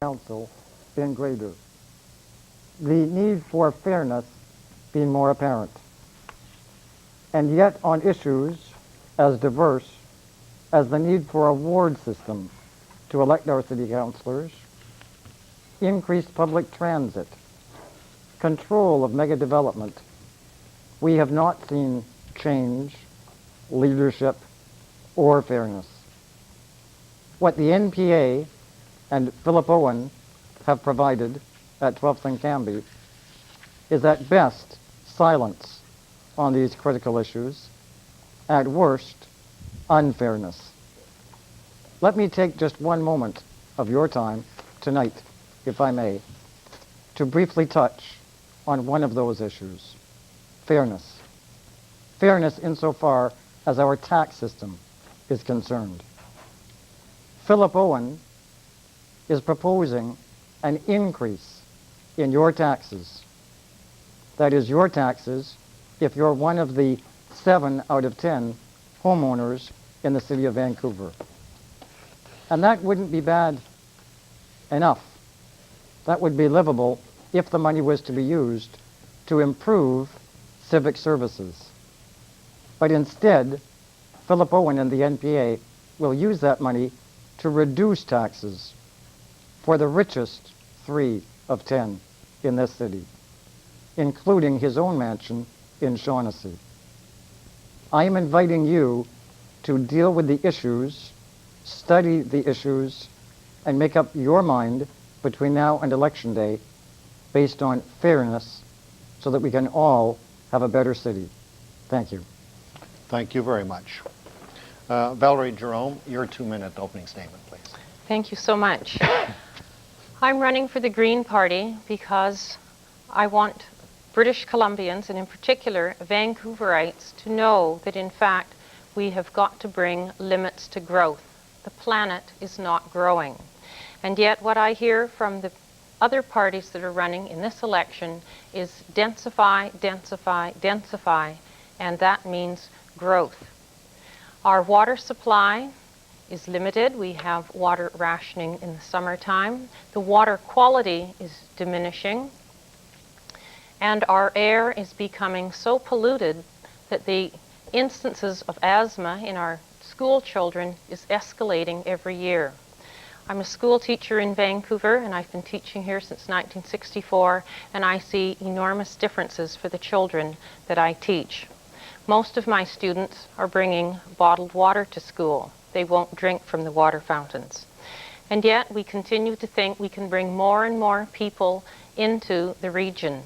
Council been greater, the need for fairness been more apparent. And yet on issues as diverse as the need for a ward system to elect our city councilors, increased public transit, control of mega development, we have not seen change, leadership, or fairness. What the NPA and Philip Owen have provided at 12th and Cambie is at best silence on these critical issues, at worst unfairness. Let me take just one moment of your time tonight, if I may, to briefly touch on one of those issues, fairness. Fairness insofar as our tax system is concerned. Philip Owen is proposing an increase in your taxes. That is your taxes if you're one of the 7 out of 10 homeowners in the city of Vancouver. And that wouldn't be bad enough. That would be livable if the money was to be used to improve civic services. But instead, Philip Owen and the NPA will use that money to reduce taxes for the richest 3 of 10 in this city, including his own mansion in Shaughnessy. I am inviting you to deal with the issues, study the issues, and make up your mind between now and Election Day based on fairness so that we can all have a better city. Thank you. Thank you very much. Valerie Jerome, your 2-minute opening statement, please. Thank you so much. I'm running for the Green Party because I want British Columbians, and in particular Vancouverites, to know that in fact we have got to bring limits to growth. The planet is not growing. And yet what I hear from the other parties that are running in this election is densify, densify, densify, and that means growth. Our water supply is limited. We have water rationing in the summertime. The water quality is diminishing. And our air is becoming so polluted that the instances of asthma in our school children is escalating every year. I'm a school teacher in Vancouver, and I've been teaching here since 1964, and I see enormous differences for the children that I teach. Most of my students are bringing bottled water to school. They won't drink from the water fountains. And yet we continue to think we can bring more and more people into the region.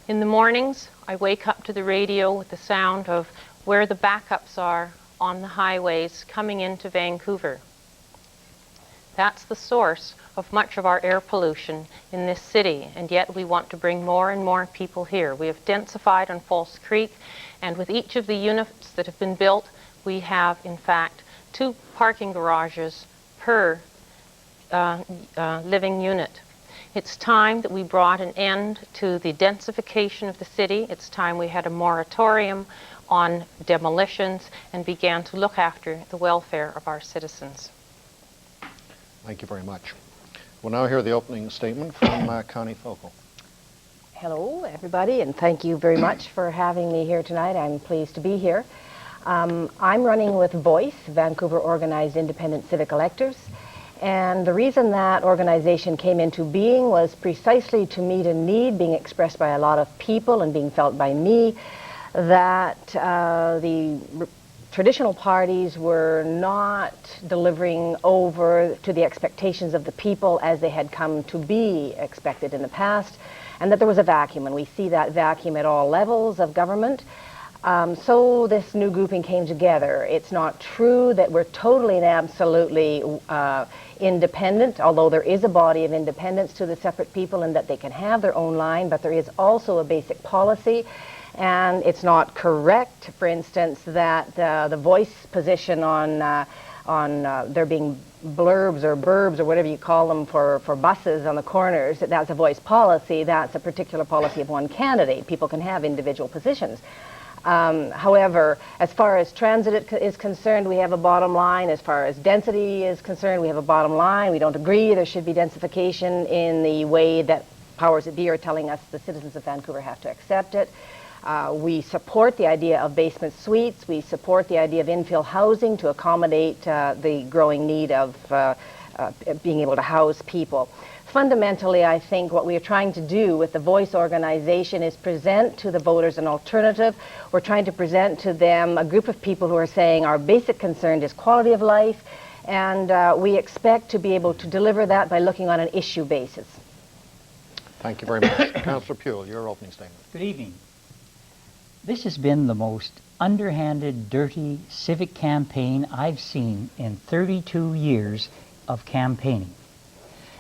In the mornings, I wake up to the radio with the sound of where the backups are on the highways coming into Vancouver. That's the source of much of our air pollution in this city, and yet we want to bring more and more people here. We have densified on False Creek, and with each of the units that have been built, we have, in fact, 2 parking garages per living unit. It's time that we brought an end to the densification of the city. It's time we had a moratorium on demolitions and began to look after the welfare of our citizens. Thank you very much. We'll now hear the opening statement from Connie Focal. Hello, everybody, and thank you very much for having me here tonight. I'm pleased to be here. I'm running with VOICE, Vancouver Organized Independent Civic Electors, and the reason that organization came into being was precisely to meet a need being expressed by a lot of people and being felt by me that the traditional parties were not delivering over to the expectations of the people as they had come to be expected in the past, and that there was a vacuum, and we see that vacuum at all levels of government. So this new grouping came together. It's not true that we're totally and absolutely independent, although there is a body of independence to the separate people and that they can have their own line, but there is also a basic policy. And it's not correct, for instance, that the VOICE position on there being blurbs or burbs or whatever you call them for buses on the corners, that's a VOICE policy. That's a particular policy of one candidate. People can have individual positions. However, as far as transit is concerned, we have a bottom line. As far as density is concerned, we have a bottom line. We don't agree there should be densification in the way that powers that be are telling us the citizens of Vancouver have to accept it. We support the idea of basement suites. We support the idea of infill housing to accommodate the growing need of being able to house people. Fundamentally, I think what we are trying to do with the Voice organization is present to the voters an alternative. We're trying to present to them a group of people who are saying our basic concern is quality of life, and we expect to be able to deliver that by looking on an issue basis. Thank you very much. Councillor Pule, your opening statement. Good evening. This has been the most underhanded, dirty civic campaign I've seen in 32 years of campaigning.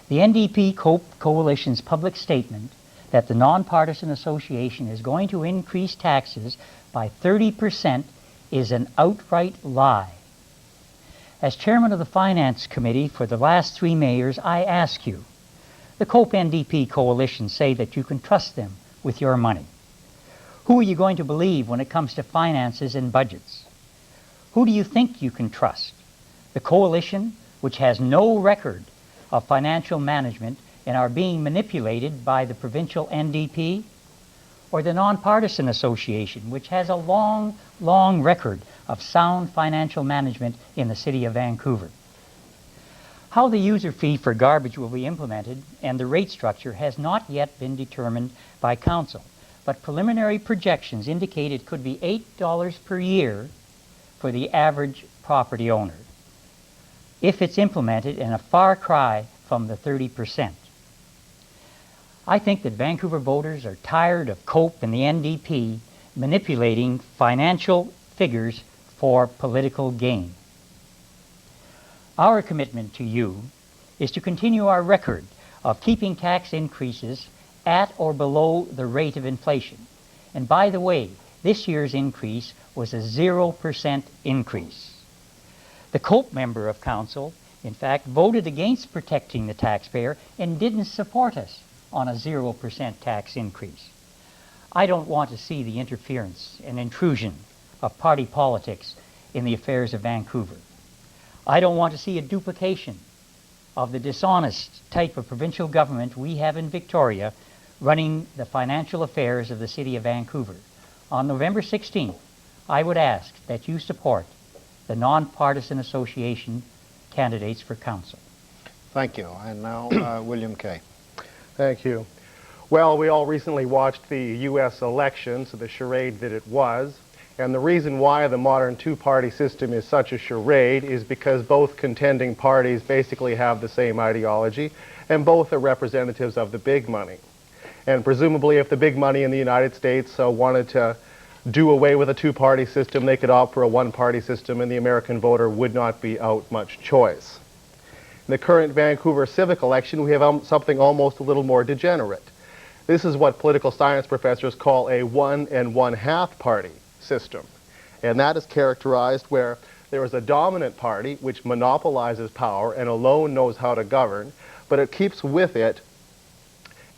The NDP Coalition's public statement that the Nonpartisan Association is going to increase taxes by 30% is an outright lie. As chairman of the Finance Committee for the last 3 mayors, I ask you, the COPE NDP Coalition say that you can trust them with your money. Who are you going to believe when it comes to finances and budgets? Who do you think you can trust? The coalition, which has no record of financial management and are being manipulated by the provincial NDP, or the Nonpartisan Association, which has a long, long record of sound financial management in the city of Vancouver? How the user fee for garbage will be implemented and the rate structure has not yet been determined by Council, but preliminary projections indicate it could be $8 per year for the average property owner, if it's implemented, in a far cry from the 30%. I think that Vancouver voters are tired of COPE and the NDP manipulating financial figures for political gain. Our commitment to you is to continue our record of keeping tax increases at or below the rate of inflation. And by the way, this year's increase was a 0% increase. The COPE member of Council, in fact, voted against protecting the taxpayer and didn't support us on a 0% tax increase. I don't want to see the interference and intrusion of party politics in the affairs of Vancouver. I don't want to see a duplication of the dishonest type of provincial government we have in Victoria running the financial affairs of the city of Vancouver. On November 16th, I would ask that you support the Nonpartisan Association candidates for council. Thank you. And now, William Kay. Thank you. Well, we all recently watched the U.S. elections, the charade that it was. And the reason why the modern two-party system is such a charade is because both contending parties basically have the same ideology, and both are representatives of the big money. And presumably, if the big money in the United States wanted to do away with a two-party system, they could opt for a one-party system, and the American voter would not be out much choice. In the current Vancouver civic election, we have something almost a little more degenerate. This is what political science professors call a 1 1/2 party system. And that is characterized where there is a dominant party which monopolizes power and alone knows how to govern, but it keeps with it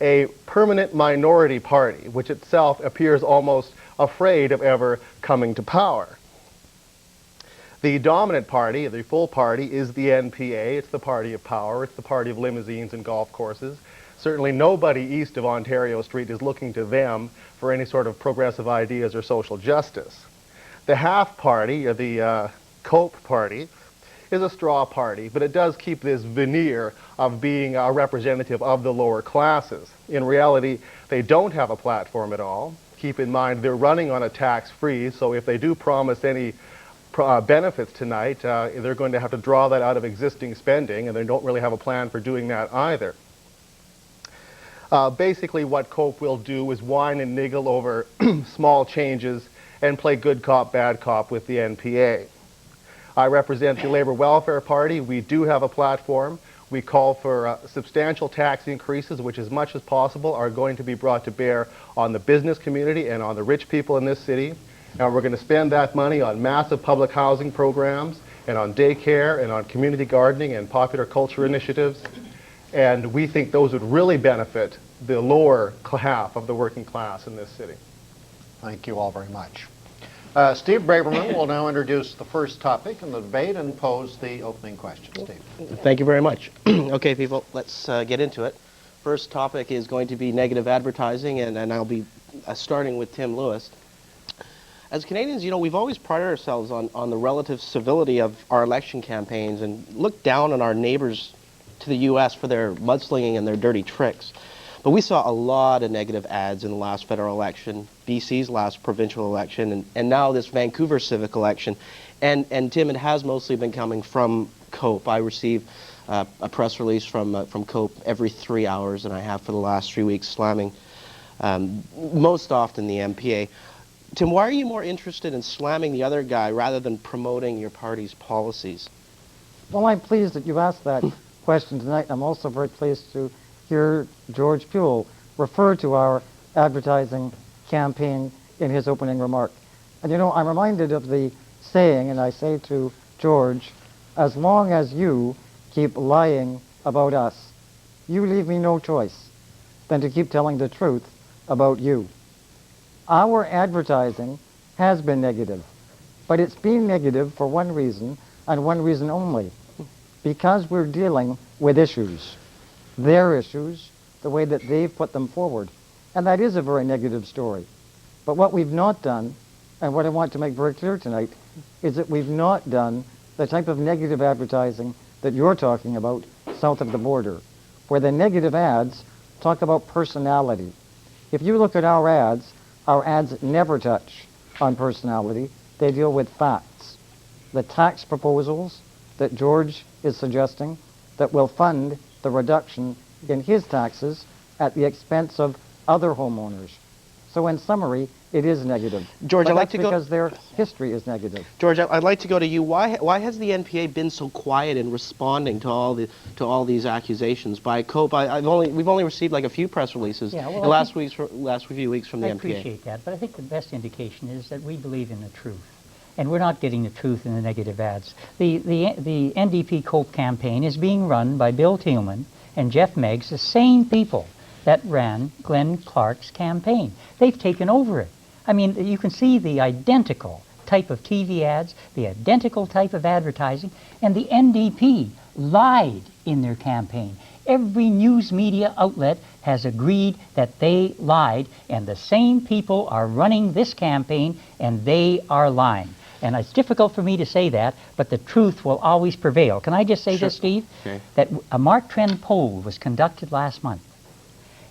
a permanent minority party, which itself appears almost afraid of ever coming to power. The dominant party, the full party, is the NPA. It's the party of power. It's the party of limousines and golf courses. Certainly nobody east of Ontario Street is looking to them for any sort of progressive ideas or social justice. The half party, or the COPE party, is a straw party, but it does keep this veneer of being a representative of the lower classes. In reality, they don't have a platform at all. Keep in mind, they're running on a tax freeze, so if they do promise any benefits tonight, they're going to have to draw that out of existing spending, and they don't really have a plan for doing that either. Basically, what COPE will do is whine and niggle over small changes and play good cop, bad cop with the NPA. I represent the Labour Welfare Party. We do have a platform. We call for substantial tax increases, which as much as possible are going to be brought to bear on the business community and on the rich people in this city. And we're going to spend that money on massive public housing programs and on daycare and on community gardening and popular culture initiatives. And we think those would really benefit the lower half of the working class in this city. Thank you all very much. Steve Braverman will now introduce the first topic in the debate and pose the opening question. Steve. Thank you very much. Okay, people, let's get into it. First topic is going to be negative advertising, and I'll be starting with Tim Lewis. As Canadians, you know, we've always prided ourselves on the relative civility of our election campaigns and looked down on our neighbors to the U.S. for their mudslinging and their dirty tricks. But we saw a lot of negative ads in the last federal election, BC's last provincial election, and now this Vancouver civic election. And Tim, it has mostly been coming from COPE. I receive a press release from COPE every 3 hours, and I have for the last 3 weeks, slamming most often the MPA. Tim, why are you more interested in slamming the other guy rather than promoting your party's policies? Well, I'm pleased that you asked that question tonight. I'm also very pleased to hear George Puel refer to our advertising campaign in his opening remark. And you know, I'm reminded of the saying, and I say to George, as long as you keep lying about us, you leave me no choice than to keep telling the truth about you. Our advertising has been negative, but it's been negative for one reason, and one reason only, because we're dealing with issues, their issues, the way that they've put them forward. And that is a very negative story. But what we've not done, and what I want to make very clear tonight, is that we've not done the type of negative advertising that you're talking about south of the border, where the negative ads talk about personality. If you look at our ads never touch on personality. They deal with facts. The tax proposals that George is suggesting that will fund the reduction in his taxes at the expense of other homeowners. So in summary, it is negative. George, but I'd like that's to go... because their history is negative. George, I'd like to go to you. Why has the NPA been so quiet in responding to all these accusations by COPE? We've only received like a few press releases in the last few weeks from the NPA. I appreciate that, but I think the best indication is that we believe in the truth. And we're not getting the truth in the negative ads. The NDP COPE campaign is being run by Bill Thielman and Jeff Meggs, the same people that ran Glenn Clark's campaign. They've taken over it. I mean, you can see the identical type of TV ads, the identical type of advertising, and the NDP lied in their campaign. Every news media outlet has agreed that they lied, and the same people are running this campaign, and they are lying. And it's difficult for me to say that, but the truth will always prevail. Can I just say this, Steve? Okay. That a Mark Trend poll was conducted last month,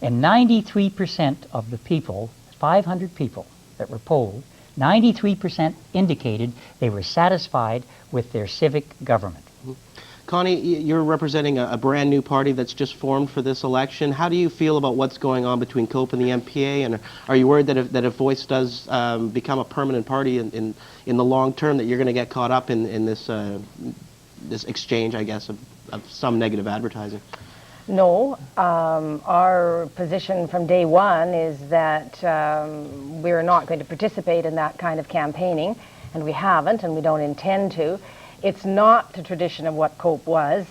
and 93% of the people, 500 people that were polled, 93% indicated they were satisfied with their civic government. Connie, you're representing a brand new party that's just formed for this election. How do you feel about what's going on between COPE and the MPA? And are you worried that if Voice does become a permanent party in the long term, that you're going to get caught up in this exchange, I guess, of some negative advertising? No. Our position from day one is that we're not going to participate in that kind of campaigning, and we haven't, and we don't intend to. It's not the tradition of what COPE was.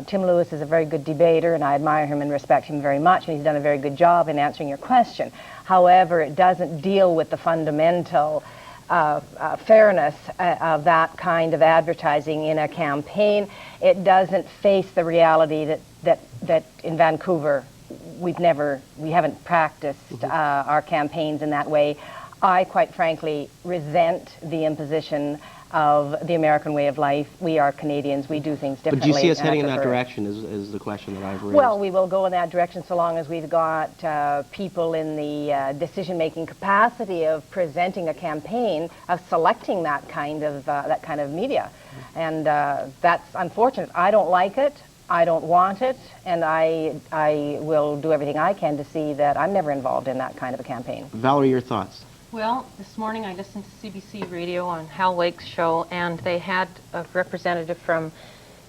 Tim Lewis is a very good debater, and I admire him and respect him very much, and he's done a very good job in answering your question. However, it doesn't deal with the fundamental fairness of that kind of advertising in a campaign. It doesn't face the reality that in Vancouver we haven't practiced our campaigns in that way. I quite frankly resent the imposition of the American way of life. We are Canadians. We do things differently. But do you see us heading in that direction is the question that I've raised. Well, we will go in that direction so long as we've got people in the decision-making capacity of presenting a campaign, of selecting that kind of media. And that's unfortunate. I don't like it. I don't want it. And I will do everything I can to see that I'm never involved in that kind of a campaign. Valerie, your thoughts? Well, this morning I listened to CBC Radio on Hal Wake's show, and they had a representative from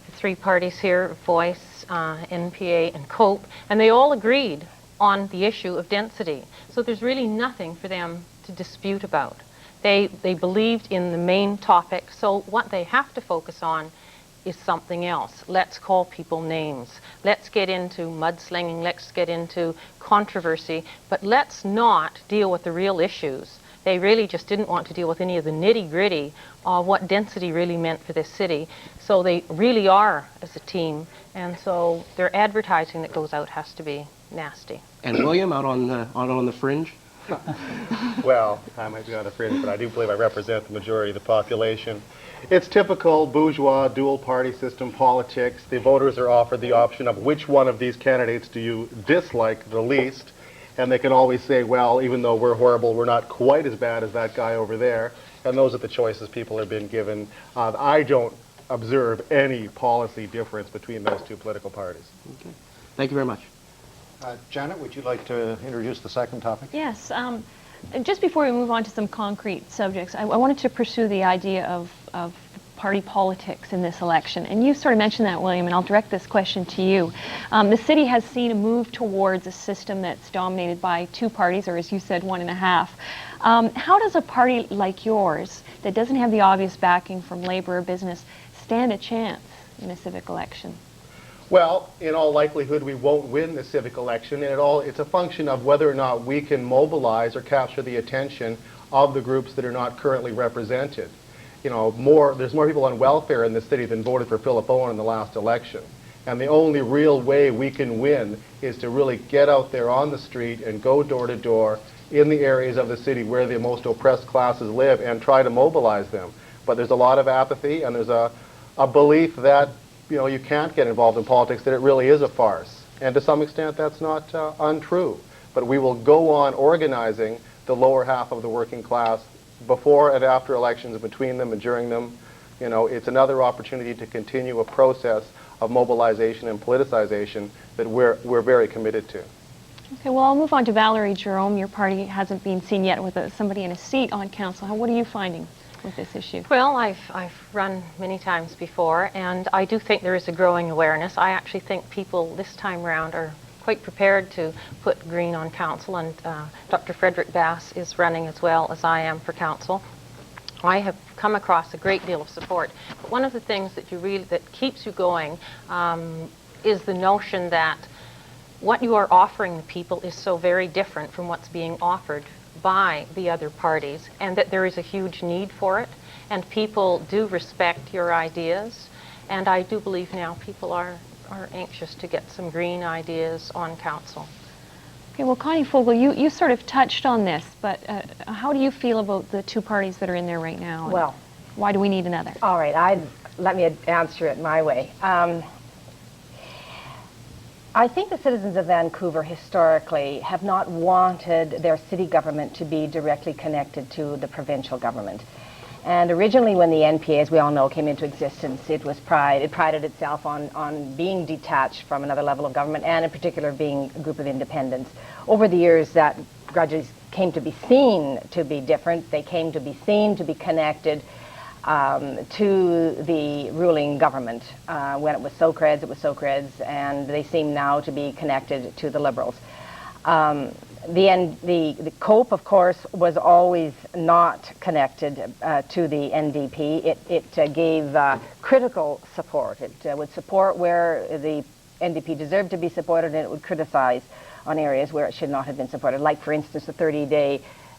the three parties here, Voice, NPA, and COPE, and they all agreed on the issue of density. So there's really nothing for them to dispute about. They believed in the main topic, so what they have to focus on is something else. Let's call people names. Let's get into mudslinging. Let's get into controversy. But let's not deal with the real issues, They really just didn't want to deal with any of the nitty-gritty of what density really meant for this city. So they really are as a team, and so their advertising that goes out has to be nasty. And William, out on the fringe? Well, I might be on the fringe, but I do believe I represent the majority of the population. It's typical bourgeois dual-party system politics. The voters are offered the option of which one of these candidates do you dislike the least, and they can always say, well, even though we're horrible, we're not quite as bad as that guy over there, and those are the choices people have been given. I don't observe any policy difference between those two political parties. Okay. Thank you very much. Janet, would you like to introduce the second topic? Yes. Just before we move on to some concrete subjects, I wanted to pursue the idea of party politics in this election. And you sort of mentioned that, William, and I'll direct this question to you. The city has seen a move towards a system that's dominated by two parties, or as you said, one and a half. How does a party like yours, that doesn't have the obvious backing from labor or business, stand a chance in a civic election? Well, in all likelihood, we won't win the civic election, and it's a function of whether or not we can mobilize or capture the attention of the groups that are not currently represented. You know, there's more people on welfare in the city than voted for Philip Owen in the last election. And the only real way we can win is to really get out there on the street and go door to door in the areas of the city where the most oppressed classes live and try to mobilize them. But there's a lot of apathy, and there's a belief that you can't get involved in politics, that it really is a farce. And to some extent, that's not untrue. But we will go on organizing the lower half of the working class before and after elections, between them and during them. It's another opportunity to continue a process of mobilization and politicization that we're very committed to. Okay, well, I'll move on to Valerie Jerome. Your party hasn't been seen yet with somebody in a seat on council. What are you finding with this issue? Well, I've run many times before, and I do think there is a growing awareness. I actually think people this time round are quite prepared to put Green on council, and Dr. Frederick Bass is running as well as I am for council. I have come across a great deal of support, but one of the things that keeps you going is the notion that what you are offering the people is so very different from what's being offered by the other parties, and that there is a huge need for it, and people do respect your ideas, and I do believe now people are anxious to get some Green ideas on council. Okay, well, Connie Fogel, you sort of touched on this, but how do you feel about the two parties that are in there right now? Well, why do we need another? all right, let me answer it my way. I think the citizens of Vancouver historically have not wanted their city government to be directly connected to the provincial government. And originally when the NPA, as we all know, came into existence, it prided itself on being detached from another level of government, and in particular being a group of independents. Over the years, that gradually came to be seen to be different. They came to be seen to be connected to the ruling government. When it was Socreds, it was Socreds, and they seem now to be connected to the Liberals. The COPE, of course, was always not connected to the NDP. It gave critical support. It would support where the NDP deserved to be supported, and it would criticize on areas where it should not have been supported, like, for instance, the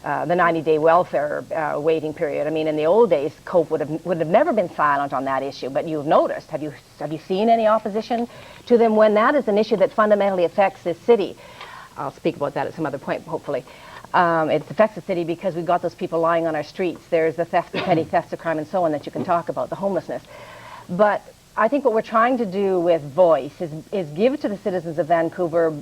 90-day welfare waiting period. I mean, in the old days, COPE would have never been silent on that issue, but you've noticed, have you seen any opposition to them when that is an issue that fundamentally affects this city? I'll speak about that at some other point, hopefully. It affects the city because we've got those people lying on our streets. There's the theft, the petty thefts, the crime, and so on that you can talk about, the homelessness. But I think what we're trying to do with Voice is give to the citizens of Vancouver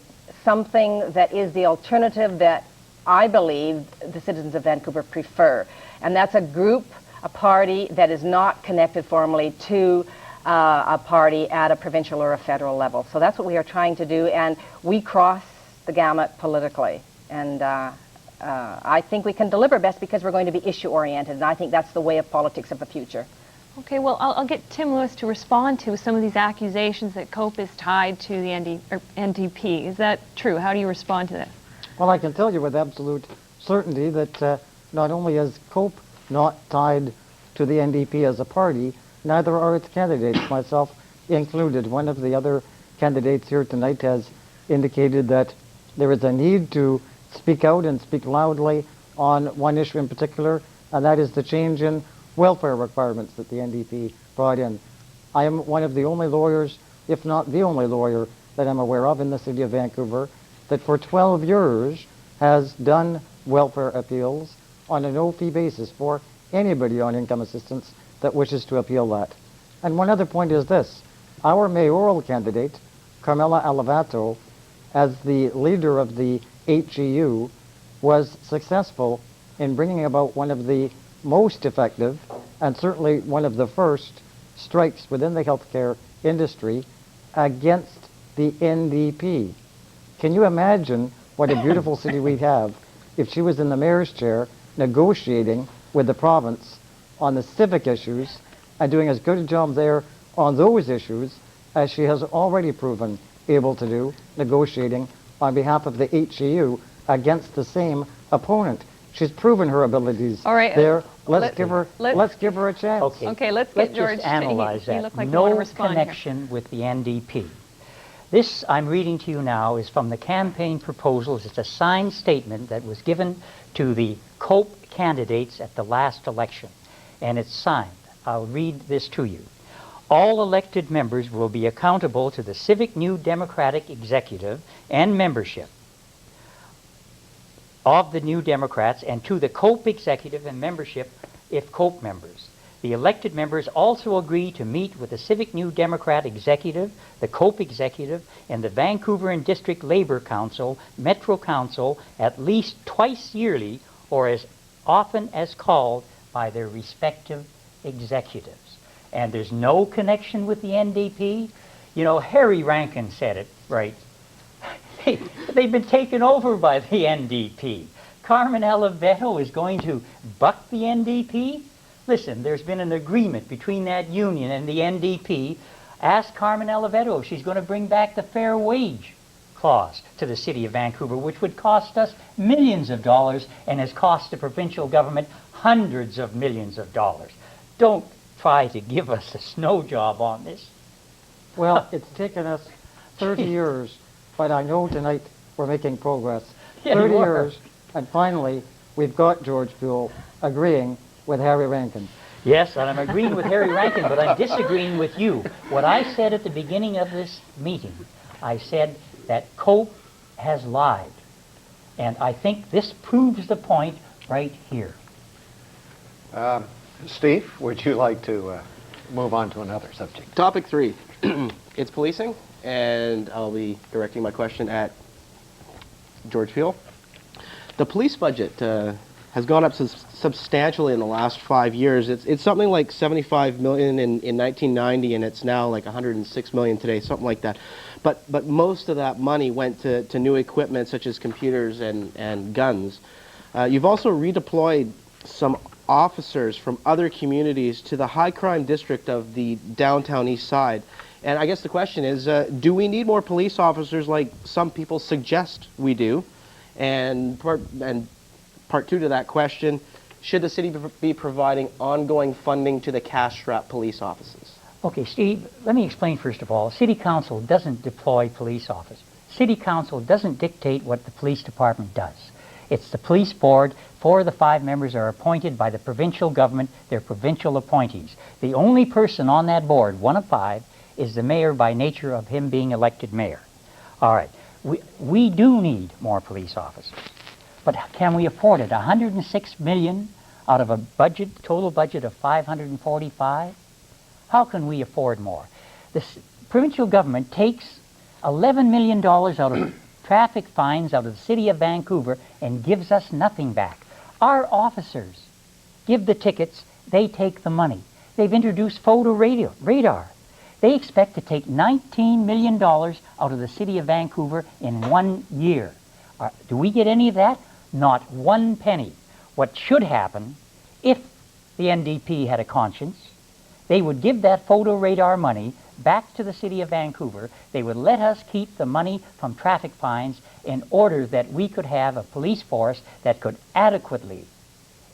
something that is the alternative that I believe the citizens of Vancouver prefer. And that's a group, a party that is not connected formally to a party at a provincial or a federal level. So that's what we are trying to do, and we cross the gamut politically. And I think we can deliver best because we're going to be issue-oriented, and I think that's the way of politics of the future. Okay, well, I'll get Tim Lewis to respond to some of these accusations that COPE is tied to the NDP. Is that true? How do you respond to that? Well, I can tell you with absolute certainty that not only is COPE not tied to the NDP as a party, neither are its candidates, myself included. One of the other candidates here tonight has indicated that there is a need to speak out and speak loudly on one issue in particular, and that is the change in welfare requirements that the NDP brought in. I am one of the only lawyers, if not the only lawyer, that I'm aware of in the city of Vancouver that for 12 years has done welfare appeals on a no-fee basis for anybody on income assistance that wishes to appeal that. And one other point is this. Our mayoral candidate, Carmela Alivato, as the leader of the HEU, was successful in bringing about one of the most effective and certainly one of the first strikes within the healthcare industry against the NDP. Can you imagine what a beautiful city we'd have if she was in the mayor's chair negotiating with the province on the civic issues and doing as good a job there on those issues as she has already proven able to do, negotiating on behalf of the HEU against the same opponent. She's proven her abilities All right, there. Let's give her a chance. Okay, let's get George. Just analyze he that. looked like he No wanted to respond here. connection with the NDP. This I'm reading to you now is from the campaign proposals. It's a signed statement that was given to the COPE candidates at the last election, and it's signed. I'll read this to you. All elected members will be accountable to the Civic New Democratic Executive and membership of the New Democrats and to the COPE Executive and membership if COPE members. The elected members also agree to meet with the Civic New Democrat Executive, the COPE Executive, and the Vancouver and District Labour Council, Metro Council, at least twice yearly or as often as called by their respective executives. And there's no connection with the NDP. You know, Harry Rankin said it, right? They've been taken over by the NDP. Carmen Aliveto is going to buck the NDP? Listen, there's been an agreement between that union and the NDP. Ask Carmen Aliveto if she's going to bring back the fair wage clause to the city of Vancouver, which would cost us millions of dollars and has cost the provincial government hundreds of millions of dollars. Don't try to give us a snow job on this. Well, it's taken us 30 years, but I know tonight we're making progress. Yeah, 30 you are. years, and finally, we've got George Buell agreeing with Harry Rankin. Yes, and I'm agreeing with Harry Rankin, but I'm disagreeing with you. What I said at the beginning of this meeting, I said that COPE has lied. And I think this proves the point right here. Steve, would you like to move on to another subject? Topic 3, it's policing, and I'll be directing my question at George Peel. The police budget has gone up substantially in the last 5 years. It's something like $75 million in 1990, and it's now like $106 million today, something like that. But most of that money went to new equipment such as computers and guns. You've also redeployed some officers from other communities to the high crime district of the downtown east side. And I guess the question is, do we need more police officers like some people suggest we do? And part 2 to that question, should the city be providing ongoing funding to the cash-strapped police offices? Okay, Steve, let me explain first of all. City Council doesn't deploy police officers. City Council doesn't dictate what the police department does. It's the police board. 4 of the 5 members are appointed by the provincial government. They're provincial appointees. The only person on that board, 1 of 5, is the mayor by nature of him being elected mayor. All right, we do need more police officers. But can we afford it? $106 million out of a total budget of $545? How can we afford more? The provincial government takes $11 million out of traffic fines out of the city of Vancouver and gives us nothing back. Our officers give the tickets, they take the money. They've introduced photo radar. They expect to take $19 million out of the city of Vancouver in 1 year. Do we get any of that? Not 1 penny. What should happen, if the NDP had a conscience, they would give that photo radar money back to the city of Vancouver. They would let us keep the money from traffic fines in order that we could have a police force that could adequately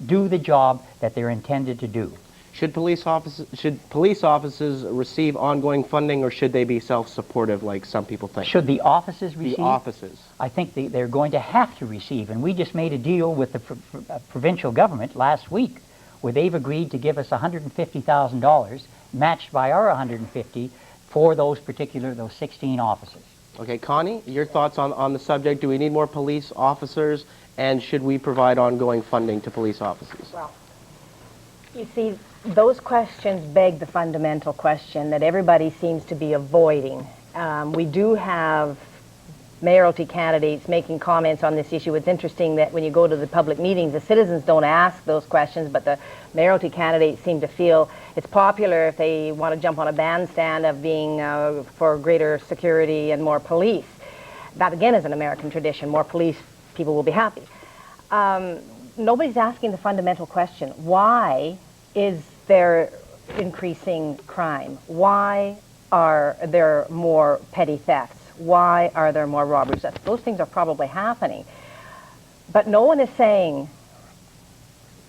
do the job that they're intended to do. Should police offices receive ongoing funding, or should they be self-supportive like some people think? Should the offices receive? The offices. I think they're going to have to receive, and we just made a deal with the provincial government last week where they've agreed to give us $150,000 matched by our $150,000 for those 16 offices. Okay, Connie, your thoughts on the subject. Do we need more police officers, and should we provide ongoing funding to police offices? Well, you see, those questions beg the fundamental question that everybody seems to be avoiding. We do have mayoralty candidates making comments on this issue. It's interesting that when you go to the public meetings, the citizens don't ask those questions, but the mayoralty candidates seem to feel it's popular if they want to jump on a bandstand of being for greater security and more police. That, again, is an American tradition. More police, people will be happy. Nobody's asking the fundamental question. Why is there increasing crime? Why are there more petty thefts? Why are there more robberies? Those things are probably happening. But no one is saying,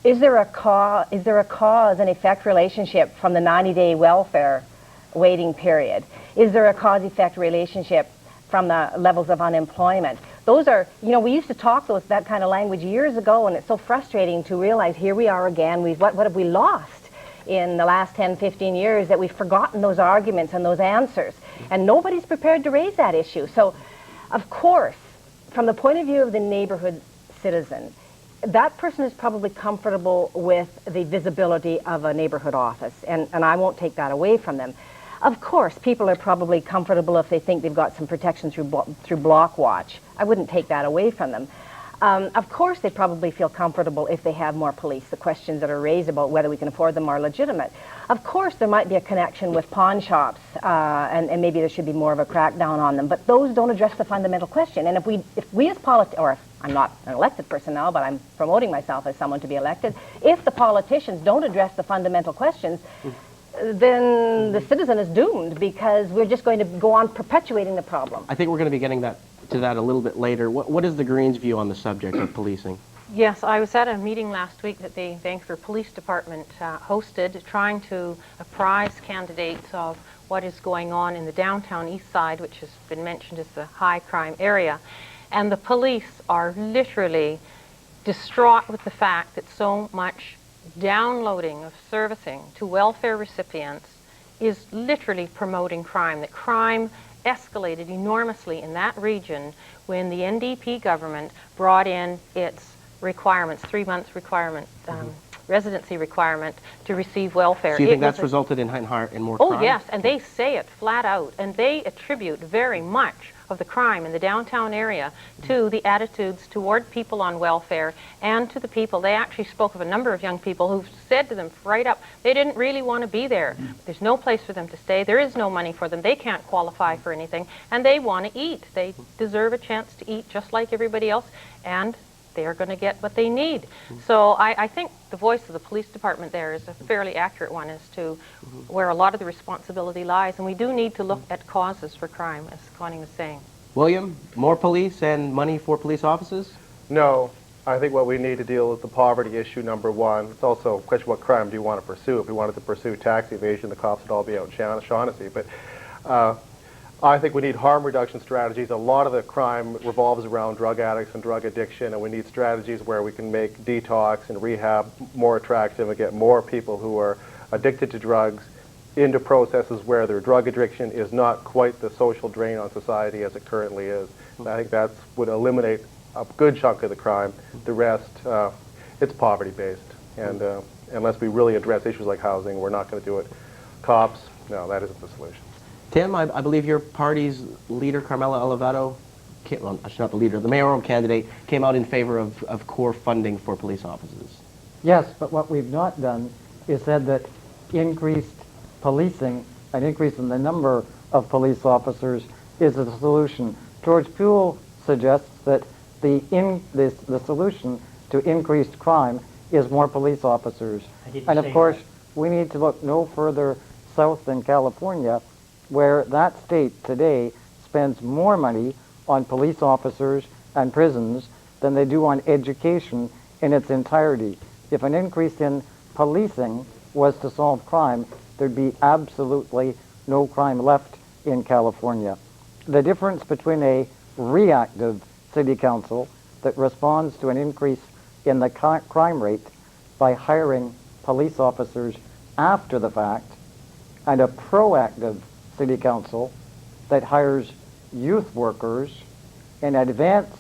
is there a cause and effect relationship from the 90-day welfare waiting period? Is there a cause-effect relationship from the levels of unemployment? Those are, we used to talk that kind of language years ago, and it's so frustrating to realize here we are again. What have we lost in the last 10, 15 years that we've forgotten those arguments and those answers? And nobody's prepared to raise that issue. So, of course, from the point of view of the neighborhood citizen, that person is probably comfortable with the visibility of a neighborhood office, and I won't take that away from them. Of course, people are probably comfortable if they think they've got some protection through block watch. I wouldn't take that away from them. Of course, they probably feel comfortable if they have more police. The questions that are raised about whether we can afford them are legitimate. Of course, there might be a connection with pawn shops, and maybe there should be more of a crackdown on them. But those don't address the fundamental question. And if we as politicians, or I'm not an elected person now, but I'm promoting myself as someone to be elected, if the politicians don't address the fundamental questions, then the citizen is doomed, because we're just going to go on perpetuating the problem. I think we're going to be getting to that a little bit later. What is the Greens' view on the subject of policing? Yes, I was at a meeting last week that the Vancouver Police Department hosted, trying to apprise candidates of what is going on in the downtown east side, which has been mentioned as the high crime area. And the police are literally distraught with the fact that so much downloading of servicing to welfare recipients is literally promoting crime, that crime escalated enormously in that region when the NDP government brought in its requirements, 3-month requirement, residency requirement to receive welfare. So you think that's resulted in more crime? Oh, yes, and they say it flat out, and they attribute very much of the crime in the downtown area to the attitudes toward people on welfare and to the people. They actually spoke of a number of young people who said to them right up, they didn't really want to be there. There's no place for them to stay. There is no money for them. They can't qualify for anything, and they want to eat. They deserve a chance to eat just like everybody else, and they're going to get what they need. So I think the voice of the police department there is a fairly accurate one as to where a lot of the responsibility lies, and we do need to look at causes for crime, as Connie was saying. William, more police and money for police offices? No. I think what we need to deal with the poverty issue, number one. It's also a question, what crime do you want to pursue? If we wanted to pursue tax evasion, the cops would all be out in Shaughnessy. But I think we need harm reduction strategies. A lot of the crime revolves around drug addicts and drug addiction, and we need strategies where we can make detox and rehab more attractive and get more people who are addicted to drugs into processes where their drug addiction is not quite the social drain on society as it currently is. And I think that would eliminate a good chunk of the crime. The rest, it's poverty-based. And unless we really address issues like housing, we're not going to do it. Cops, no, that isn't the solution. Tim, I believe your party's leader, Carmela Olivato, well, actually not the leader, the mayoral candidate, came out in favor of core funding for police offices. Yes, but what we've not done is said that increased policing, an increase in the number of police officers, is the solution. George Puhle suggests that the solution to increased crime is more police officers. And of course, we need to look no further south than California, where that state today spends more money on police officers and prisons than they do on education in its entirety. If an increase in policing was to solve crime, there'd be absolutely no crime left in California. The difference between a reactive city council that responds to an increase in the crime rate by hiring police officers after the fact and a proactive city council that hires youth workers in advance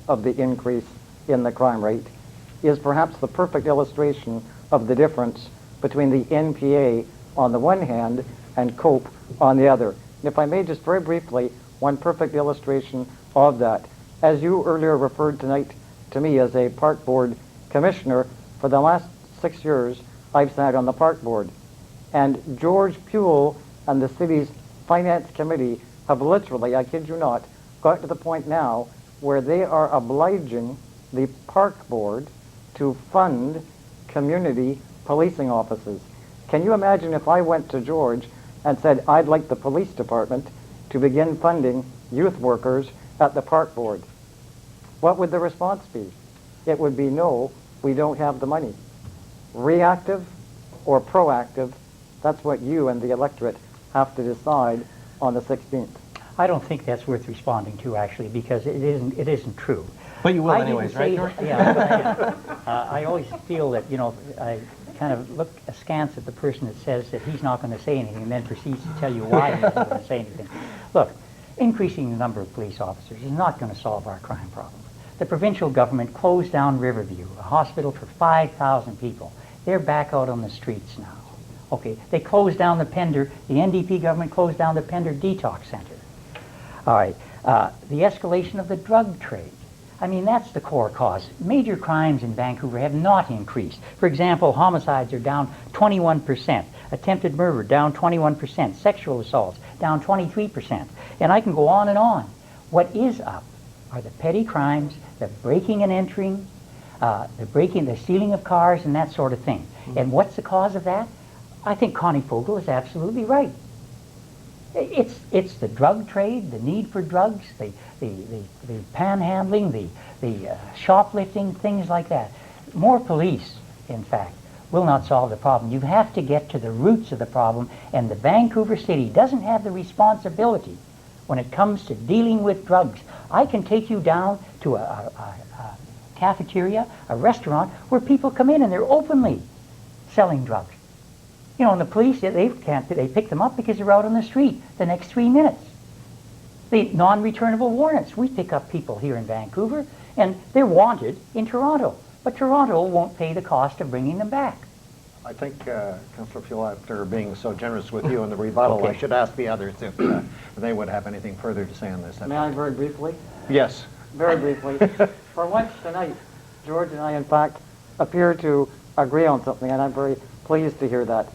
of the increase in the crime rate is perhaps the perfect illustration of the difference between the NPA on the one hand and COPE on the other. And if I may just very briefly, one perfect illustration of that. As you earlier referred tonight to me as a park board commissioner, for the last 6 years I've sat on the park board. And George Puhle and the city's finance committee have literally, I kid you not, got to the point now where they are obliging the park board to fund community policing offices. Can you imagine if I went to George and said, I'd like the police department to begin funding youth workers at the park board? What would the response be? It would be, no, we don't have the money. Reactive or proactive, that's what you and the electorate have to decide on the 16th. I don't think that's worth responding to, actually, because it isn't true. But you will I didn't anyways, right, say George? that- Yeah, I always feel that, I kind of look askance at the person that says that he's not going to say anything and then proceeds to tell you why he's not going to say anything. Look, increasing the number of police officers is not going to solve our crime problem. The provincial government closed down Riverview, a hospital for 5,000 people. They're back out on the streets now. Okay, they closed down the Pender, the NDP government closed down the Pender Detox Center. All right, the escalation of the drug trade. I mean, that's the core cause. Major crimes in Vancouver have not increased. For example, homicides are down 21%, attempted murder down 21%, sexual assaults down 23%, and I can go on and on. What is up are the petty crimes, the breaking and entering, the stealing of cars, and that sort of thing. And what's the cause of that? I think Connie Fogel is absolutely right. It's the drug trade, the need for drugs, the panhandling, the shoplifting, things like that. More police, in fact, will not solve the problem. You have to get to the roots of the problem, and the Vancouver City doesn't have the responsibility when it comes to dealing with drugs. I can take you down to a cafeteria, a restaurant, where people come in and they're openly selling drugs. And the police, they pick them up because they're out on the street the next 3 minutes. The non-returnable warrants. We pick up people here in Vancouver, and they're wanted in Toronto. But Toronto won't pay the cost of bringing them back. I think, Councillor Puhle, after being so generous with you in the rebuttal, Okay. I should ask the others if they would have anything further to say on this. May I very briefly? Yes. Very briefly. For once tonight, George and I, in fact, appear to agree on something, and I'm very pleased to hear that.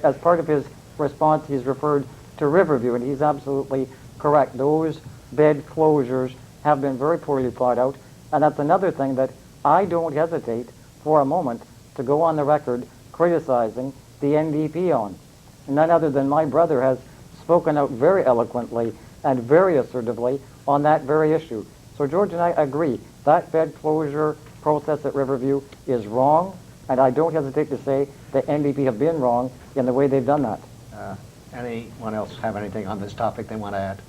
As part of his response, he's referred to Riverview, and he's absolutely correct. Those bed closures have been very poorly thought out, and that's another thing that I don't hesitate for a moment to go on the record criticizing the NDP on. None other than my brother has spoken out very eloquently and very assertively on that very issue. So George and I agree that bed closure process at Riverview is wrong, and I don't hesitate to say the NDP have been wrong in the way they've done that. Anyone else have anything on this topic they want to add?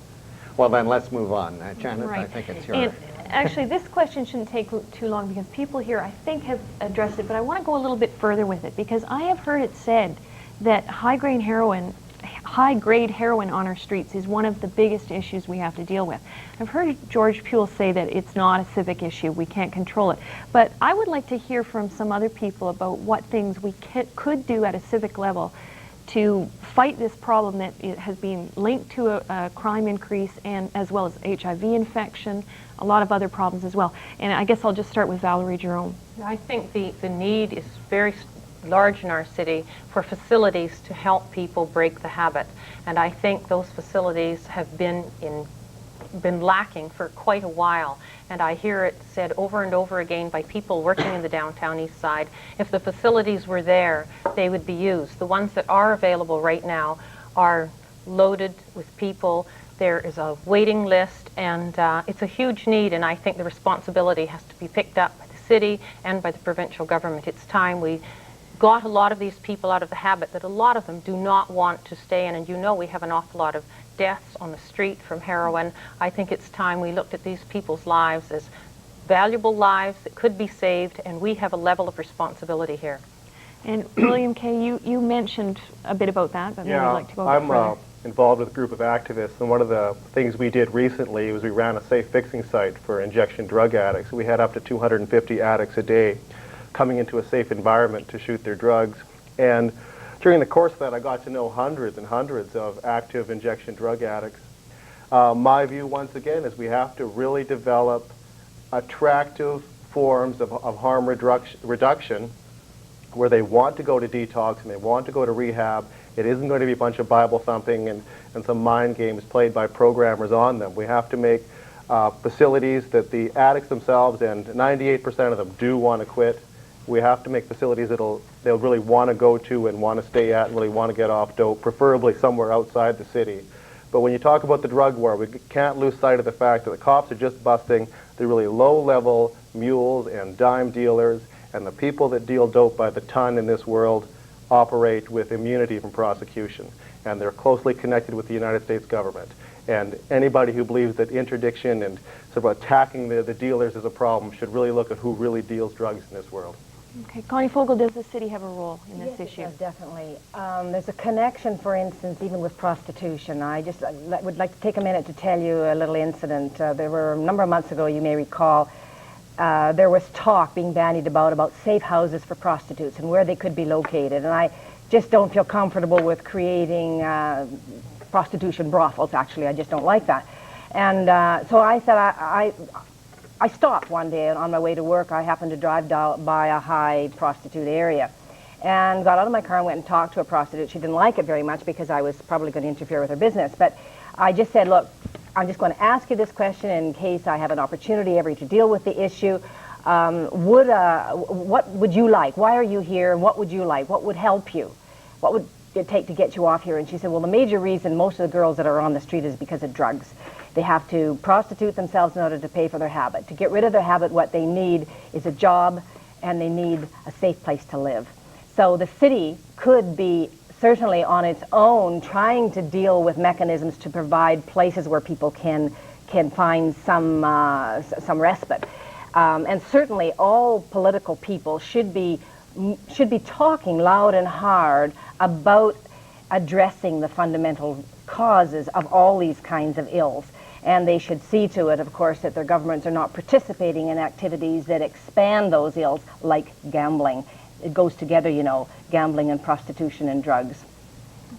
Well, then let's move on. Janet, I Right. think it's your... And actually, this question shouldn't take too long because people here, I think, have addressed it, but I want to go a little bit further with it because I have heard it said that high-grade heroin on our streets is one of the biggest issues we have to deal with. I've heard George Puhle say that it's not a civic issue, we can't control it. But I would like to hear from some other people about what things we could do at a civic level to fight this problem that it has been linked to a crime increase and as well as HIV infection, a lot of other problems as well. And I guess I'll just start with Valerie Jerome. I think the need is very large in our city for facilities to help people break the habit. And I think those facilities have been lacking for quite a while. And I hear it said over and over again by people working in the downtown east side, if the facilities were there, they would be used. The ones that are available right now are loaded with people. There is a waiting list, and it's a huge need, and I think the responsibility has to be picked up by the city and by the provincial government. It's time we got a lot of these people out of the habit that a lot of them do not want to stay in. And you know we have an awful lot of deaths on the street from heroin. I think it's time we looked at these people's lives as valuable lives that could be saved, and we have a level of responsibility here. And William Kay, you mentioned a bit about that, but maybe you'd like to go a bit I'm further. involved with a group of activists, and one of the things we did recently was we ran a safe fixing site for injection drug addicts. We had up to 250 addicts a day coming into a safe environment to shoot their drugs. And during the course of that, I got to know hundreds and hundreds of active injection drug addicts. My view, once again, is we have to really develop attractive forms of harm reduction where they want to go to detox and they want to go to rehab. It isn't going to be a bunch of Bible thumping and some mind games played by programmers on them. We have to make facilities that the addicts themselves, and 98% of them do want to quit. We have to make facilities they'll really want to go to and want to stay at and really want to get off dope, preferably somewhere outside the city. But when you talk about the drug war, we can't lose sight of the fact that the cops are just busting the really low-level mules and dime dealers, and the people that deal dope by the ton in this world operate with immunity from prosecution, and they're closely connected with the United States government. And anybody who believes that interdiction and sort of attacking the dealers is a problem should really look at who really deals drugs in this world. Okay, Connie Fogel, does the city have a role in this issue? Yes, definitely. There's a connection, for instance, even with prostitution. I would like to take a minute to tell you a little incident. There were a number of months ago, you may recall, there was talk being bandied about safe houses for prostitutes and where they could be located. And I just don't feel comfortable with creating prostitution brothels, actually. I just don't like that. And so I said, I stopped one day on my way to work. I happened to drive down by a high prostitute area and got out of my car and went and talked to a prostitute. She didn't like it very much because I was probably going to interfere with her business. But I just said, look, I'm just going to ask you this question in case I have an opportunity ever to deal with the issue. What would you like? Why are you here? And what would you like? What would help you? What would it take to get you off here? And she said, well, the major reason most of the girls that are on the street is because of drugs. They have to prostitute themselves in order to pay for their habit. To get rid of their habit, what they need is a job, and they need a safe place to live. So the city could be certainly on its own trying to deal with mechanisms to provide places where people can find some respite. And certainly all political people should be talking loud and hard about addressing the fundamental causes of all these kinds of ills. And they should see to it, of course, that their governments are not participating in activities that expand those ills, like gambling. It goes together, you know, gambling and prostitution and drugs.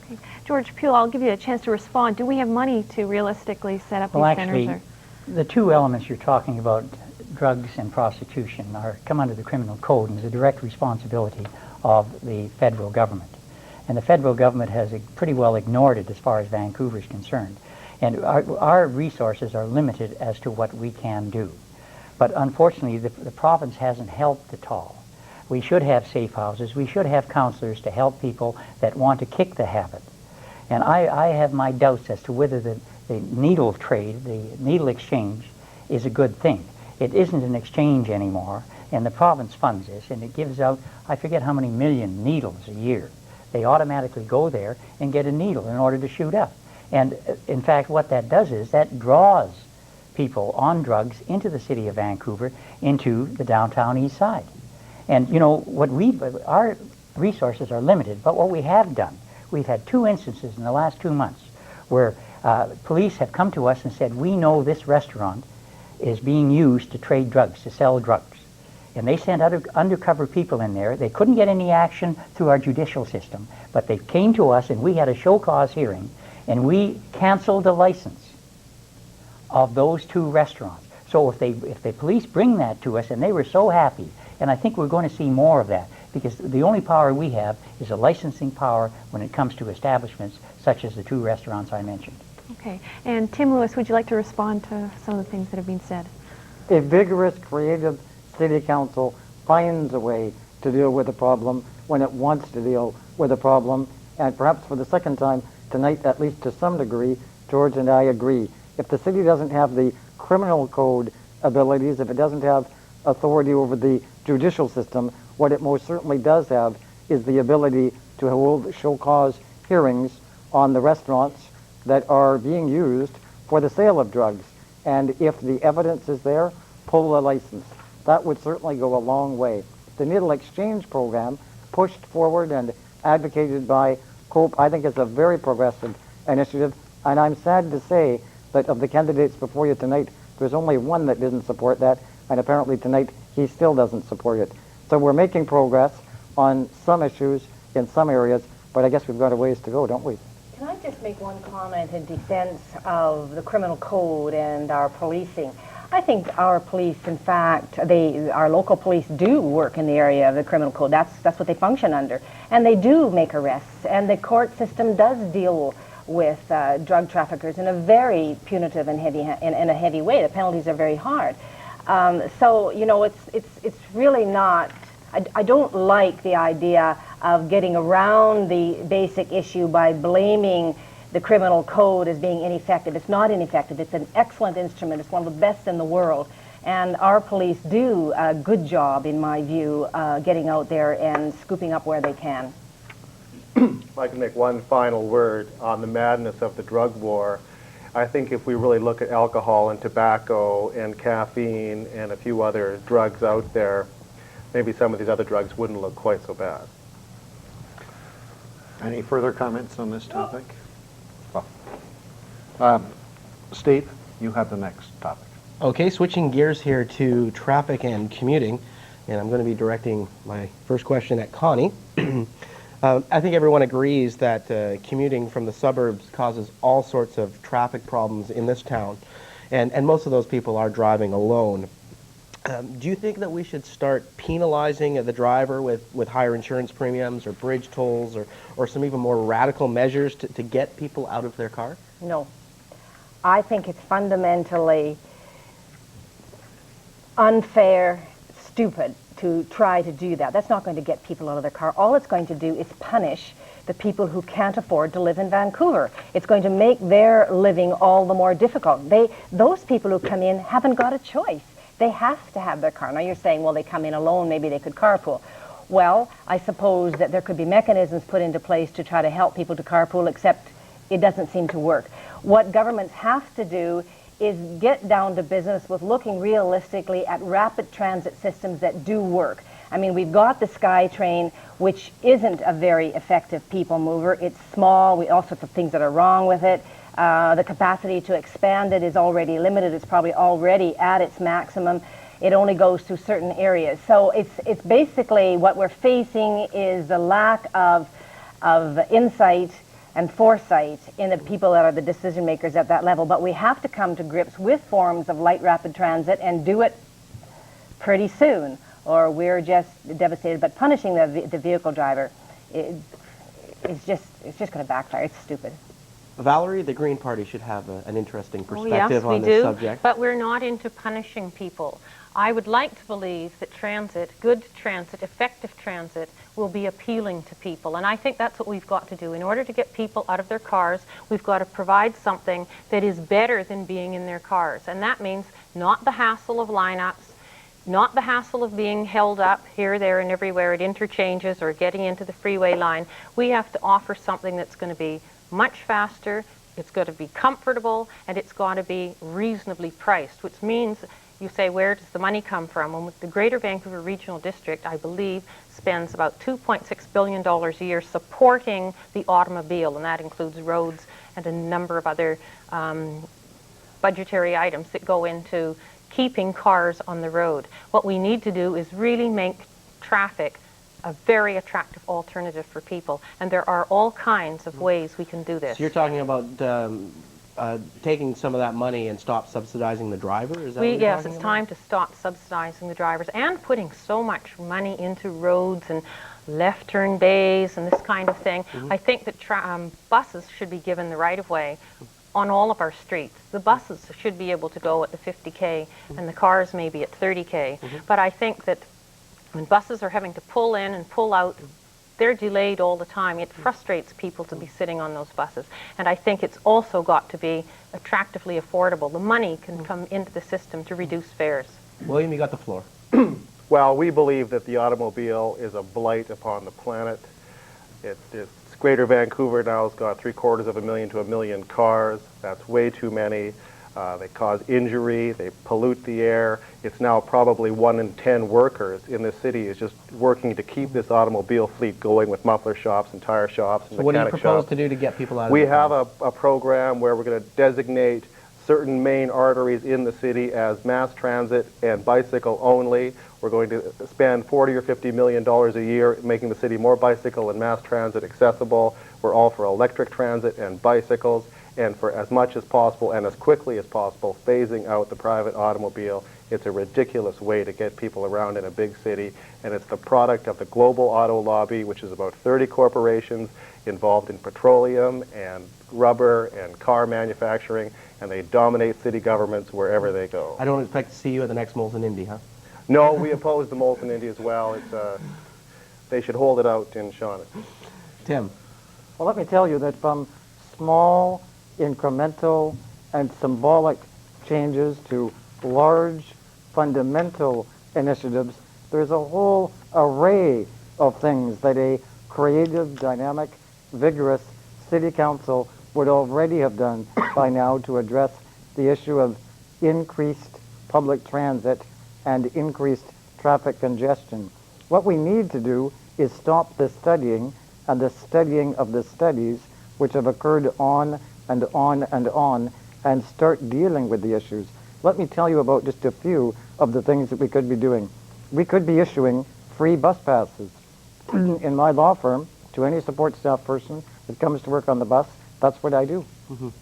Okay. George Pugh, I'll give you a chance to respond. Do we have money to realistically set up Well, these actually, centers? the two elements you're talking about, drugs and prostitution, come under the criminal code and is a direct responsibility of the federal government. And the federal government has pretty well ignored it as far as Vancouver is concerned. And our resources are limited as to what we can do. But unfortunately, the province hasn't helped at all. We should have safe houses. We should have counselors to help people that want to kick the habit. And I have my doubts as to whether the needle trade, the needle exchange, is a good thing. It isn't an exchange anymore, and the province funds this, and it gives out, I forget how many million needles a year. They automatically go there and get a needle in order to shoot up. And in fact, what that does is that draws people on drugs into the city of Vancouver, into the downtown east side. And you know, our resources are limited, but what we have done, we've had 2 instances in the last 2 months where police have come to us and said, we know this restaurant is being used to trade drugs, to sell drugs. And they sent undercover people in there. They couldn't get any action through our judicial system, but they came to us and we had a show cause hearing, and we canceled the license of those 2 restaurants. So if the police bring that to us, and they were so happy, and I think we're going to see more of that, because the only power we have is a licensing power when it comes to establishments such as the 2 restaurants I mentioned. Okay. And Tim Lewis, would you like to respond to some of the things that have been said? A vigorous, creative city council finds a way to deal with the problem when it wants to deal with the problem, and perhaps for the second time tonight, at least to some degree, George and I agree. If the city doesn't have the criminal code abilities, if it doesn't have authority over the judicial system, what it most certainly does have is the ability to hold show cause hearings on the restaurants that are being used for the sale of drugs. And if the evidence is there, pull the license. That would certainly go a long way. The needle exchange program, pushed forward and advocated by COPE, I think is a very progressive initiative. And I'm sad to say that of the candidates before you tonight, there's only one that didn't support that, and apparently tonight he still doesn't support it. So we're making progress on some issues in some areas, but I guess we've got a ways to go, don't we? Can I just make one comment in defense of the criminal code and our policing? I think our police, in fact, our local police do work in the area of the criminal code. That's what they function under. And they do make arrests. And the court system does deal with drug traffickers in a very punitive and in a heavy way. The penalties are very hard. So, you know, it's really not, I don't like the idea of getting around the basic issue by blaming the criminal code as being ineffective. It's not ineffective. It's an excellent instrument. It's one of the best in the world. And our police do a good job, in my view, getting out there and scooping up where they can. If I can make one final word on the madness of the drug war, I think if we really look at alcohol and tobacco and caffeine and a few other drugs out there, maybe some of these other drugs wouldn't look quite so bad. Any further comments on this topic? Steve, you have the next topic. Okay, switching gears here to traffic and commuting, and I'm going to be directing my first question at Connie. I think everyone agrees that commuting from the suburbs causes all sorts of traffic problems in this town, and most of those people are driving alone. Do you think that we should start penalizing the driver with higher insurance premiums or bridge tolls or some even more radical measures to get people out of their car? No. I think it's fundamentally unfair, stupid to try to do that. That's not going to get people out of their car. All it's going to do is punish the people who can't afford to live in Vancouver. It's going to make their living all the more difficult. Those people who come in haven't got a choice. They have to have their car. Now you're saying, well, they come in alone, maybe they could carpool. Well, I suppose that there could be mechanisms put into place to try to help people to carpool, except it doesn't seem to work. What governments have to do is get down to business with looking realistically at rapid transit systems that do work. I mean, we've got the SkyTrain, which isn't a very effective people mover. It's small, all sorts of things that are wrong with it. The capacity to expand it is already limited. It's probably already at its maximum. It only goes through certain areas. So it's basically what we're facing is the lack of insight and foresight in the people that are the decision makers at that level. But we have to come to grips with forms of light rapid transit and do it pretty soon, or we're just devastated. But punishing the vehicle driver, it's just going to backfire. It's stupid. Valerie, the Green Party should have an interesting perspective yes, on we this do, subject. But we're not into punishing people. I would like to believe that transit, good transit, effective transit, will be appealing to people. And I think that's what we've got to do. In order to get people out of their cars, we've got to provide something that is better than being in their cars. And that means not the hassle of lineups, not the hassle of being held up here, there, and everywhere at interchanges or getting into the freeway line. We have to offer something that's going to be much faster, it's got to be comfortable, and it's got to be reasonably priced, which means you say, where does the money come from? And the Greater Vancouver Regional District, I believe, spends about $2.6 billion a year supporting the automobile, and that includes roads and a number of other budgetary items that go into keeping cars on the road. What we need to do is really make traffic a very attractive alternative for people, and there are all kinds of ways we can do this. So you're talking about taking some of that money and stop subsidizing the driver? Is that what you're Yes, talking it's about? time to stop subsidizing the drivers and putting so much money into roads and left turn bays and this kind of thing. I think that buses should be given the right of way on all of our streets. The buses should be able to go at the 50K and the cars maybe at 30K. But I think that when buses are having to pull in and pull out, they're delayed all the time. It frustrates people to be sitting on those buses. And I think it's also got to be attractively affordable. The money can come into the system to reduce fares. William, you got the floor. Well, we believe that the automobile is a blight upon the planet. It's Greater Vancouver now has got 750,000 to 1 million cars. That's way too many. They cause injury. They pollute the air. It's now probably 1 in 10 workers in the city is just working to keep this automobile fleet going with muffler shops and tire shops and So what do you mechanic propose shops. to do to get people out of We the have cars? a program where we're going to designate certain main arteries in the city as mass transit and bicycle only. We're going to spend $40 or $50 million a year making the city more bicycle and mass transit accessible. We're all for electric transit and bicycles, and for as much as possible and as quickly as possible phasing out the private automobile. It's a ridiculous way to get people around in a big city, and it's the product of the global auto lobby, which is about 30 corporations involved in petroleum and rubber and car manufacturing, and they dominate city governments wherever they go. I don't expect to see you at the next Molson Indy, huh? No, we oppose the Molson Indy as well. They should hold it out in Shawnee. Tim? Well, let me tell you that from small, incremental, and symbolic changes to large, fundamental initiatives, there's a whole array of things that a creative, dynamic, vigorous city council would already have done by now to address the issue of increased public transit and increased traffic congestion. What we need to do is stop the studying and the studying of the studies which have occurred on and on and on, and start dealing with the issues. Let me tell you about just a few of the things that we could be doing. We could be issuing free bus passes. In my law firm, to any support staff person that comes to work on the bus, that's what I do.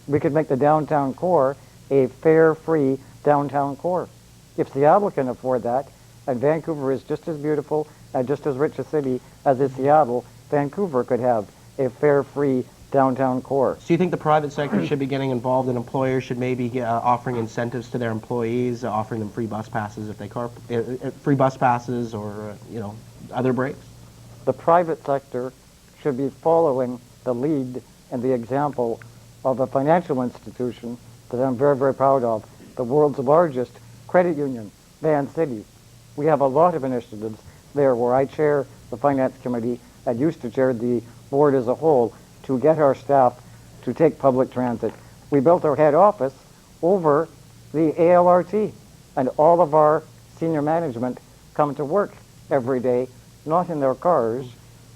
We could make the downtown core a fare-free downtown core. If Seattle can afford that, and Vancouver is just as beautiful and just as rich a city as is Seattle, Vancouver could have a fare-free downtown core. So you think the private sector should be getting involved, and employers should maybe offering incentives to their employees, offering them free bus passes if they free bus passes or other breaks? The private sector should be following the lead and the example of a financial institution that I'm very, very proud of, the world's largest credit union, Van City. We have a lot of initiatives there where I chair the finance committee and used to chair the board as a whole to get our staff to take public transit. We built our head office over the ALRT, and all of our senior management come to work every day, not in their cars,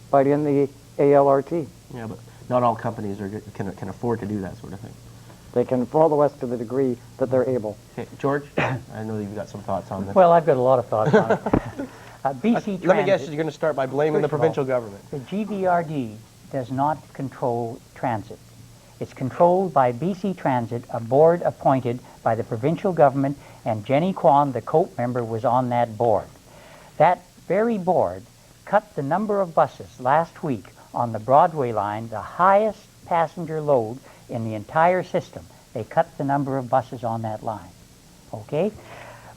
but in the ALRT. Yeah, but not all companies can afford to do that sort of thing. They can follow us to the degree that they're able. Okay, George, I know you've got some thoughts on this. Well, I've got a lot of thoughts on it. BC Transit, Let me guess, you're going to start by blaming the First of all, provincial government. the GVRD does not control transit. It's controlled by BC Transit, a board appointed by the provincial government, and Jenny Kwan, the COPE member, was on that board. That very board cut the number of buses last week on the Broadway line, the highest passenger load in the entire system. They cut the number of buses on that line. Okay?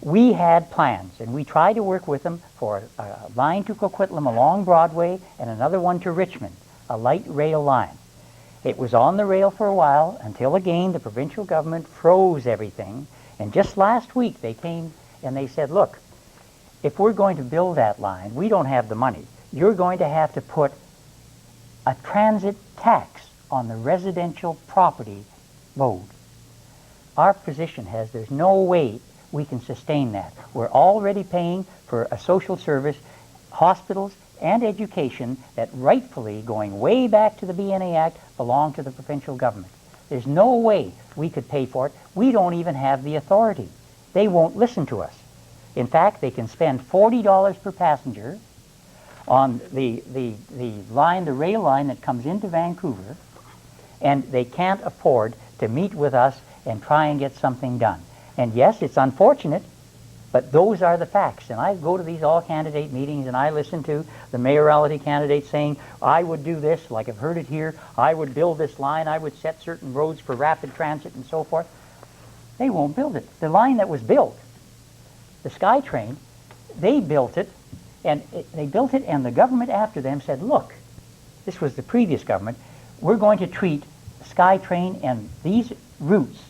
We had plans, and we tried to work with them for a line to Coquitlam along Broadway and another one to Richmond, a light rail line. It was on the rail for a while until again the provincial government froze everything, and just last week they came and they said, look, if we're going to build that line, we don't have the money. You're going to have to put a transit tax on the residential property load. Our position has, there's no way we can sustain that. We're already paying for a social service, hospitals, and education that rightfully, going way back to the BNA Act, belong to the provincial government. There's no way we could pay for it. We don't even have the authority. They won't listen to us. In fact, they can spend $40 per passenger on the line, the rail line that comes into Vancouver, and they can't afford to meet with us and try and get something done. And yes, it's unfortunate, but those are the facts. And I go to these all-candidate meetings and I listen to the mayoralty candidates saying, I would do this, like I've heard it here, I would build this line, I would set certain roads for rapid transit and so forth. They won't build it. The line that was built, the SkyTrain, they built it, and the government after them said, look, this was the previous government, we're going to treat SkyTrain and these routes,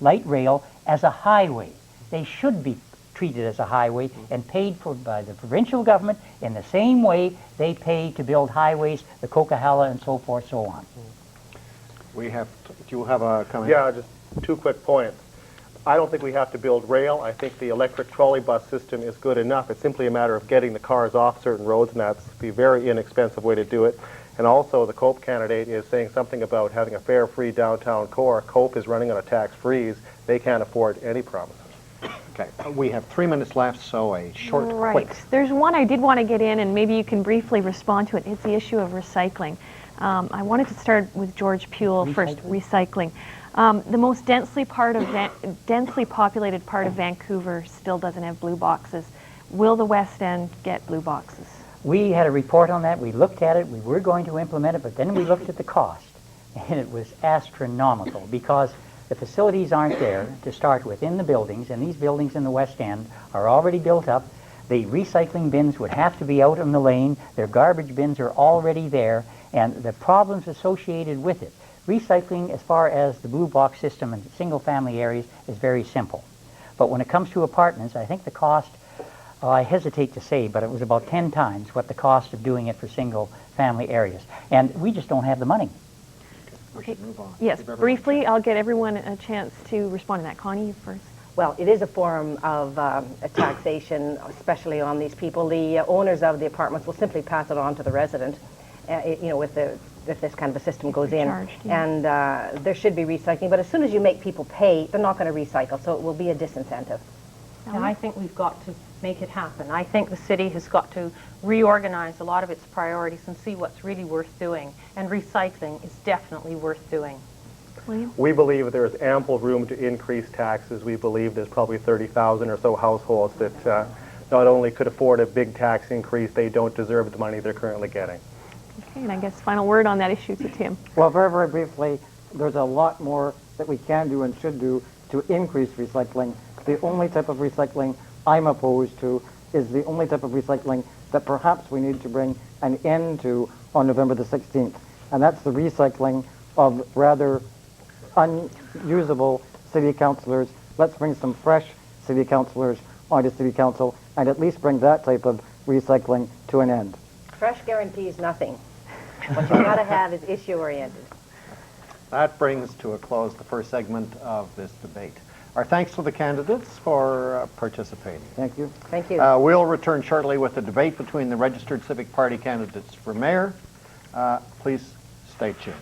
light rail, as a highway. They should be treated as a highway and paid for by the provincial government in the same way they pay to build highways, the Coquihalla and so forth, so on. We have, do you have a comment? Yeah, just 2 quick points. I don't think we have to build rail. I think the electric trolley bus system is good enough. It's simply a matter of getting the cars off certain roads, and that's the very inexpensive way to do it. And also, the COPE candidate is saying something about having a fare free downtown core. COPE is running on a tax freeze. They can't afford any promises. Okay, we have 3 minutes left, so a short, Right. quick. There's one I did want to get in, and maybe you can briefly respond to it. It's the issue of recycling. I wanted to start with George Puel first. Recycling. The most densely populated part of Vancouver still doesn't have blue boxes. Will the West End get blue boxes? We had a report on that. We looked at it. We were going to implement it, but then we looked at the cost, and it was astronomical because the facilities aren't there to start with in the buildings, and these buildings in the West End are already built up. The recycling bins would have to be out in the lane. Their garbage bins are already there, and the problems associated with it. Recycling, as far as the blue box system in single-family areas, is very simple. But when it comes to apartments, I think the cost, I hesitate to say, but it was about 10 times what the cost of doing it for single-family areas. And we just don't have the money. Okay. Yes, briefly, I'll get everyone a chance to respond to that. Connie, you first. Well, it is a form of a taxation, especially on these people. The owners of the apartments will simply pass it on to the resident, if this kind of a system goes in. Charged, yeah. And there should be recycling, but as soon as you make people pay, they're not going to recycle, so it will be a disincentive. And I think we've got to make it happen. I think the city has got to reorganize a lot of its priorities and see what's really worth doing. And recycling is definitely worth doing. William? We believe there is ample room to increase taxes. We believe there's probably 30,000 or so households that not only could afford a big tax increase, they don't deserve the money they're currently getting. Okay, and I guess final word on that issue to Tim. Well, very, very briefly, there's a lot more that we can do and should do to increase recycling. The only type of recycling I'm opposed to is the only type of recycling that perhaps we need to bring an end to on November the 16th. And that's the recycling of rather unusable city councillors. Let's bring some fresh city councillors onto city council and at least bring that type of recycling to an end. Fresh guarantees nothing. What you've got to have is issue-oriented. That brings to a close the first segment of this debate. Our thanks to the candidates for participating. Thank you. Thank you. We'll return shortly with the debate between the registered Civic Party candidates for mayor. Please stay tuned.